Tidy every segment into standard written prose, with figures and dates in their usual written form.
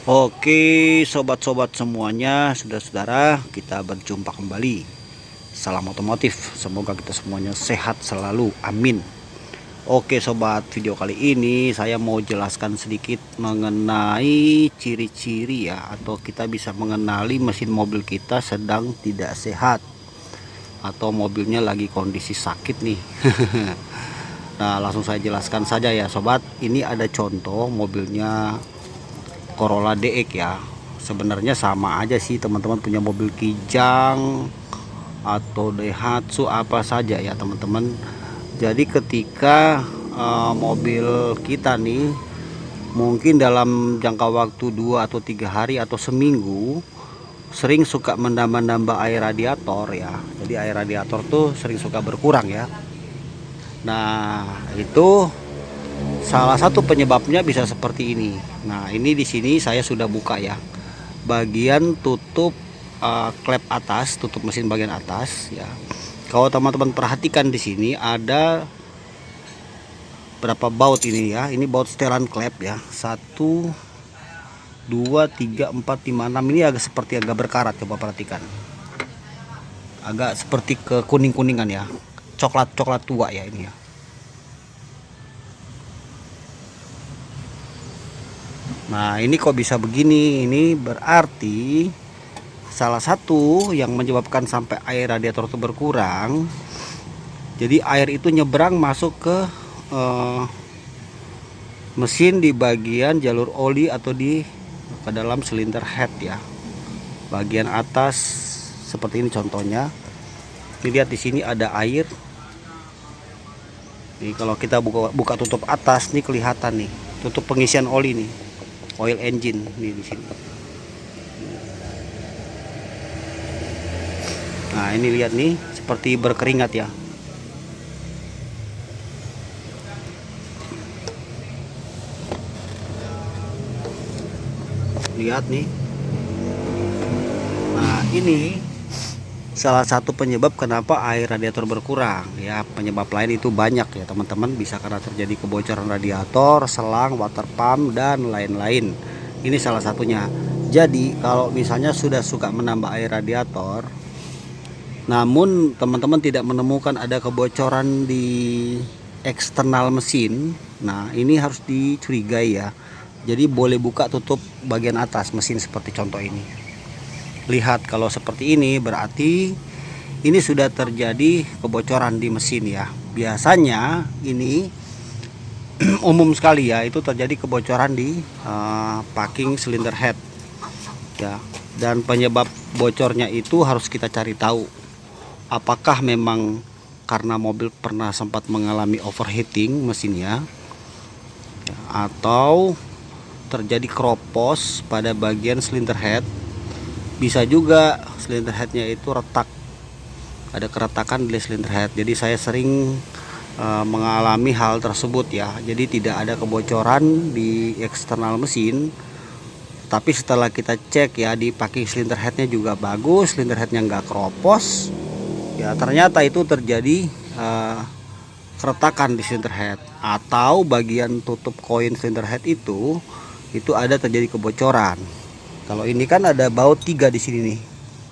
Oke, sobat-sobat semuanya, saudara-saudara, kita berjumpa kembali. Salam otomotif, semoga kita semuanya sehat selalu, amin. Oke sobat, video kali ini saya mau jelaskan sedikit mengenai ciri-ciri ya, atau kita bisa mengenali mesin mobil kita sedang tidak sehat, atau mobilnya lagi kondisi sakit nih. Nah, langsung saya jelaskan saja ya sobat. Ini ada contoh mobilnya Corolla DX ya. Sebenarnya sama aja sih teman-teman, punya mobil Kijang atau Daihatsu apa saja ya teman-teman. Jadi ketika mobil kita nih mungkin dalam jangka waktu 2 atau 3 hari atau seminggu sering suka menambah-nambah air radiator ya. Jadi air radiator tuh sering suka berkurang ya. Nah, itu salah satu penyebabnya bisa seperti ini. Nah, ini di sini saya sudah buka ya. Bagian tutup klep atas, tutup mesin bagian atas ya. Kalau teman-teman perhatikan di sini ada berapa baut ini ya. Ini baut setelan klep ya. 1 2 3 4 5 6. Ini agak seperti agak berkarat, coba perhatikan. Agak seperti ke kuning-kuningan ya. Coklat-coklat tua ya ini ya. Nah, ini kok bisa begini? Ini berarti salah satu yang menyebabkan sampai air radiator itu berkurang. Jadi air itu nyebrang masuk ke mesin di bagian jalur oli atau di ke dalam silinder head ya. Bagian atas seperti ini contohnya. Lihat di sini ada air. Nih kalau kita buka tutup atas nih kelihatan nih, tutup pengisian oli nih. Oil engine nih di sini. Nah, ini lihat nih seperti berkeringat ya. Lihat nih. Nah, ini salah satu penyebab kenapa air radiator berkurang ya. Penyebab lain itu banyak ya teman-teman, bisa karena terjadi kebocoran radiator, selang, water pump dan lain-lain. Ini salah satunya. Jadi kalau misalnya sudah suka menambah air radiator, namun teman-teman tidak menemukan ada kebocoran di eksternal mesin, nah ini harus dicurigai ya. Jadi boleh buka tutup bagian atas mesin seperti contoh ini. Lihat, kalau seperti ini berarti ini sudah terjadi kebocoran di mesin ya. Biasanya ini umum sekali ya, itu terjadi kebocoran di packing cylinder head ya. Dan penyebab bocornya itu harus kita cari tahu. Apakah memang karena mobil pernah sempat mengalami overheating mesinnya ya, atau terjadi keropos pada bagian cylinder head. Bisa juga cylinder headnya itu retak, ada keretakan di cylinder head. Jadi saya sering mengalami hal tersebut ya. Jadi tidak ada kebocoran di eksternal mesin, tapi setelah kita cek ya di packing cylinder headnya juga bagus, cylinder headnya nggak keropos ya, ternyata itu terjadi keretakan di cylinder head, atau bagian tutup koin cylinder head itu ada terjadi kebocoran. Kalau ini kan ada baut 3 di sini nih.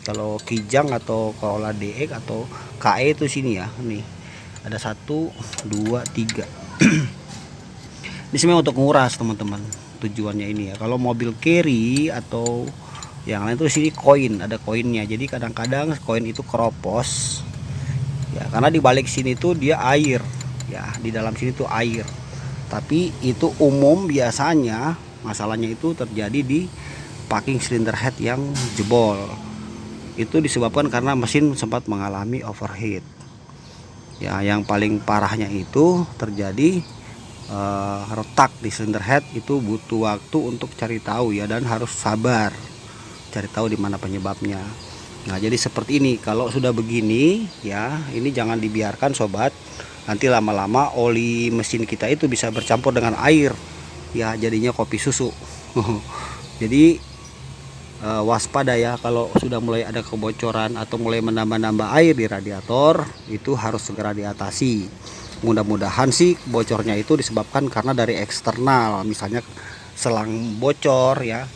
Kalau Kijang atau Corolla DX atau KE itu sini ya. Nih ada 1 2 3. Ini sebenarnya untuk nguras teman-teman. Tujuannya ini ya. Kalau mobil carry atau yang lain tuh sini koin, ada koinnya. Jadi kadang-kadang koin itu keropos. Ya, karena di balik sini tuh dia air. Ya, di dalam sini tuh air. Tapi itu umum, biasanya masalahnya itu terjadi di packing cylinder head yang jebol. Itu disebabkan karena mesin sempat mengalami overheat ya. Yang paling parahnya itu terjadi retak di cylinder head. Itu butuh waktu untuk cari tahu ya, dan harus sabar cari tahu di mana penyebabnya. Nah, jadi seperti ini. Kalau sudah begini ya, ini jangan dibiarkan sobat. Nanti lama-lama oli mesin kita itu bisa bercampur dengan air ya, jadinya kopi susu. Jadi waspada ya, kalau sudah mulai ada kebocoran atau mulai menambah-nambah air di radiator, itu harus segera diatasi. Mudah-mudahan sih bocornya itu disebabkan karena dari eksternal, misalnya selang bocor ya,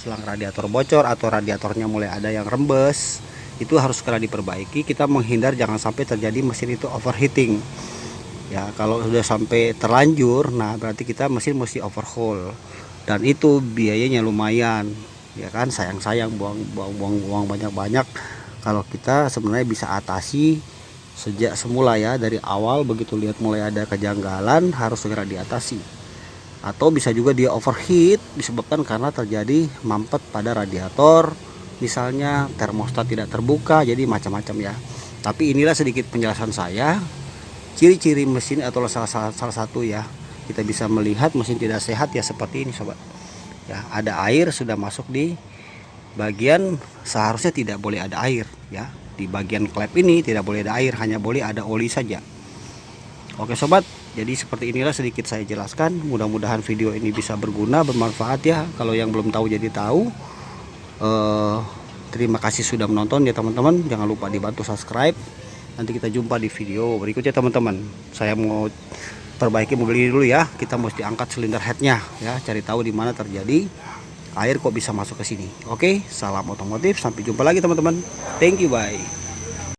selang radiator bocor atau radiatornya mulai ada yang rembes, itu harus segera diperbaiki. Kita menghindar jangan sampai terjadi mesin itu overheating ya. Kalau sudah sampai terlanjur, nah berarti kita mesin mesti overhaul, dan itu biayanya lumayan ya kan. Sayang buang banyak-banyak, kalau kita sebenarnya bisa atasi sejak semula ya, dari awal. Begitu lihat mulai ada kejanggalan harus segera diatasi. Atau bisa juga dia overheat disebabkan karena terjadi mampet pada radiator, misalnya termostat tidak terbuka, jadi macam-macam ya. Tapi inilah sedikit penjelasan saya ciri-ciri mesin atau salah satu ya, kita bisa melihat mesin tidak sehat ya seperti ini sobat ya. Ada air sudah masuk di bagian seharusnya tidak boleh ada air ya. Di bagian klep ini tidak boleh ada air, hanya boleh ada oli saja. Oke sobat, jadi seperti inilah sedikit saya jelaskan. Mudah-mudahan video ini bisa berguna, bermanfaat ya. Kalau yang belum tahu jadi tahu. Terima kasih sudah menonton ya teman-teman. Jangan lupa dibantu subscribe. Nanti kita jumpa di video berikutnya teman-teman. Saya mau perbaiki mobil ini dulu ya. Kita mesti angkat silinder headnya ya, cari tahu di mana terjadi air kok bisa masuk ke sini. Oke, salam otomotif. Sampai jumpa lagi teman-teman. Thank you, bye.